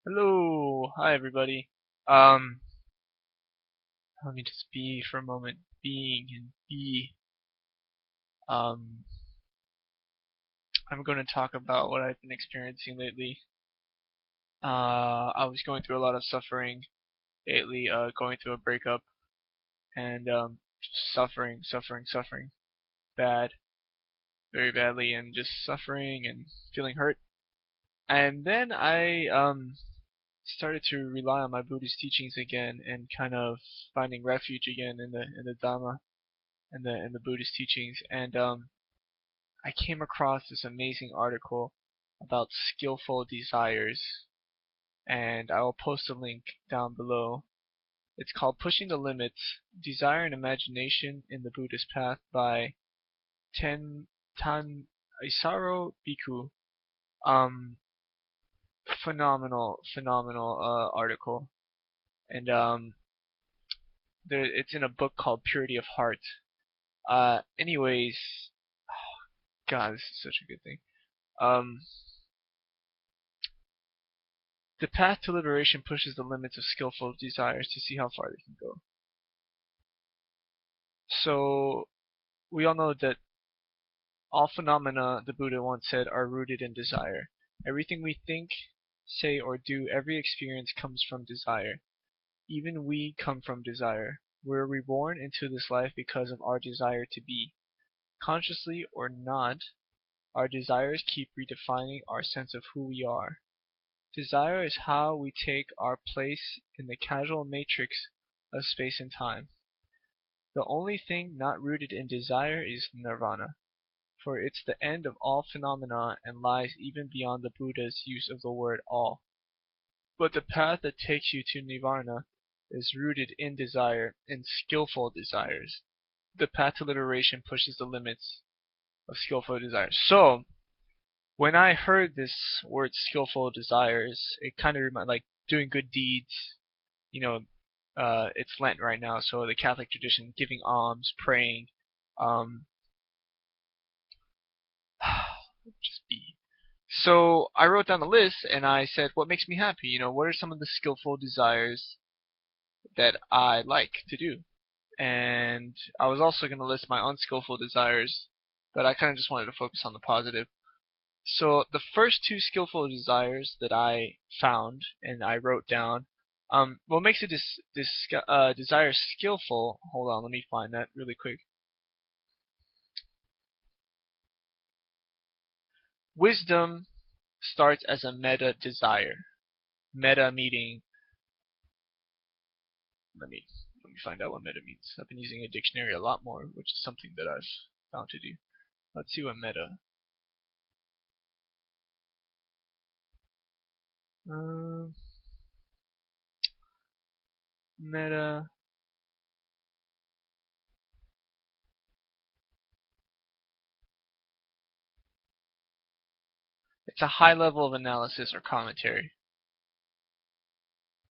Hello, hi everybody. Um, Let me just be for a moment. Being and be. Um, I'm going to talk about what I've been experiencing lately. I was going through a lot of suffering lately, going through a breakup and just suffering bad, very badly, and just suffering and feeling hurt. And then I started to rely on my Buddhist teachings again and kind of finding refuge again in the Dhamma and the Buddhist teachings, and I came across this amazing article about skillful desires, and I will post a link down below. It's called "Pushing the Limits: Desire and Imagination in the Buddhist Path" by Ten Tan Isaro Bhikkhu. Um, phenomenal article, and it's in a book called Purity of Heart. Anyways, God, this is such a good thing. Um, The path to liberation pushes the limits of skillful desires to see how far they can go. So we all know that all phenomena, the Buddha once said, are rooted in desire. Everything we think, say, or do, every experience comes from desire. Even we come from desire. We're reborn into this life because of our desire to be. Consciously or not, our desires keep redefining our sense of who we are. Desire is how we take our place in the causal matrix of space and time. The only thing not rooted in desire is nirvana, for it's the end of all phenomena and lies even beyond the Buddha's use of the word all. But the path that takes you to nirvana is rooted in desire, in skillful desires. The path to liberation pushes the limits of skillful desires. So, when I heard this word skillful desires, it kind of reminded like doing good deeds. You know, it's Lent right now, so the Catholic tradition, giving alms, praying, um, just be. So I wrote down a list and I said, what makes me happy? What are some of the skillful desires that I like to do? And I was also going to list my unskillful desires, but I kind of just wanted to focus on the positive. So the first two skillful desires that I found and I wrote down, what makes a desire skillful? Hold on, let me find that really quick. Wisdom starts as a meta desire. Meta meaning, let me let me find out what meta means. I've been using a dictionary a lot more, which is something that I've found to do. Let's see what meta. Um, Meta. It's a high level of analysis or commentary.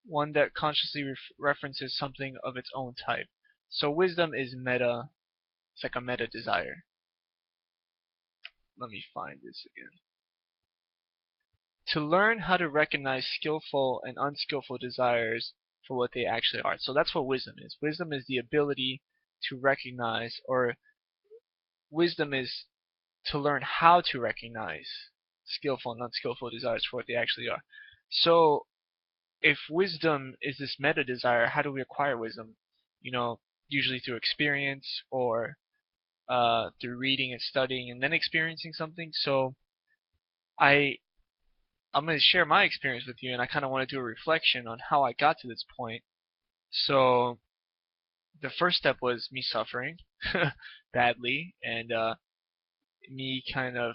One that consciously references something of its own type. So wisdom is meta. It's like a meta desire. Let me find this again. To learn how to recognize skillful and unskillful desires for what they actually are. So that's what wisdom is. Wisdom is the ability to recognize, or wisdom is to learn how to recognize skillful and unskillful desires for what they actually are. So if wisdom is this meta desire, how do we acquire wisdom? Usually through experience or through reading and studying and then experiencing something. So I I'm going to share my experience with you, and I kind of want to do a reflection on how I got to this point. So the first step was me suffering badly, and me kind of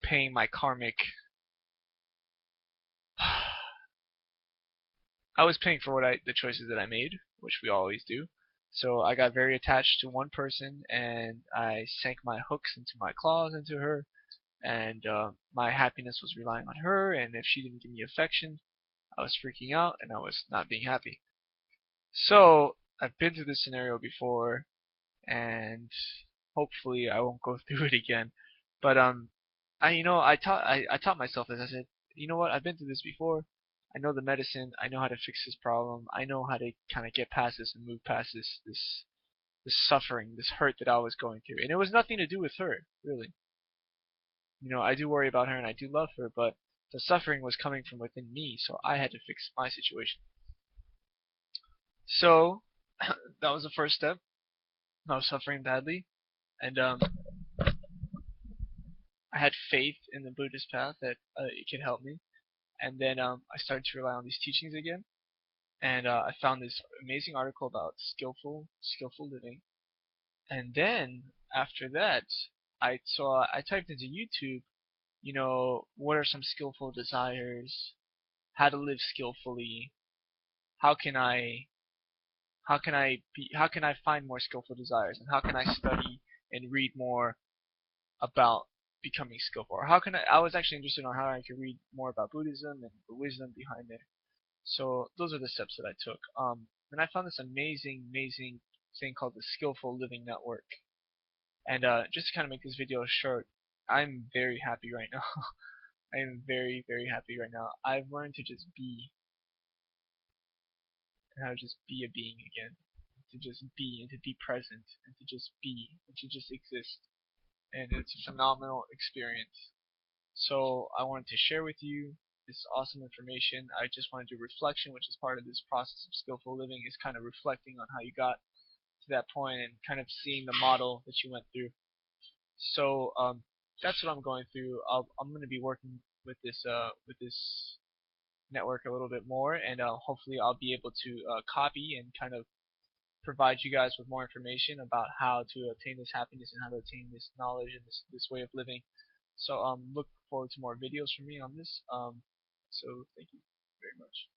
paying my karmic. I was paying for the choices that I made, which we always do. So I got very attached to one person, and I sank my hooks into my claws into her, and my happiness was relying on her. And if she didn't give me affection, I was freaking out, and I was not being happy. So I've been through this scenario before, and hopefully I won't go through it again. But I taught myself this. I said, you know what? I've been through this before. I know the medicine. I know how to fix this problem. I know how to kind of get past this and move past this suffering, this hurt that I was going through. And it was nothing to do with her, really. I do worry about her and I do love her, but the suffering was coming from within me, so I had to fix my situation. So that was the first step. I was suffering badly, and I had faith in the Buddhist path that it could help me. And then I started to rely on these teachings again, and I found this amazing article about skillful living. And then after that, I typed into YouTube, what are some skillful desires, how to live skillfully, how can I how can I find more skillful desires, and how can I study and read more about becoming skillful, or how can I was actually interested on how I could read more about Buddhism and the wisdom behind it. So those are the steps that I took. And I found this amazing thing called the Skillful Living Network. And just to kind of make this video short, I'm very happy right now. I am very happy right now. I've learned to just be, and how to just be a being again. To just be and to be present and to just be and to just exist. And it's a phenomenal experience. So I wanted to share with you this awesome information. I just want to do reflection, which is part of this process of skillful living, is kind of reflecting on how you got to that point and kind of seeing the model that you went through. So that's what I'm going through. I'm going to be working with this network a little bit more, and hopefully I'll be able to copy and kind of provide you guys with more information about how to obtain this happiness and how to obtain this knowledge and this way of living. So look forward to more videos from me on this. So thank you very much.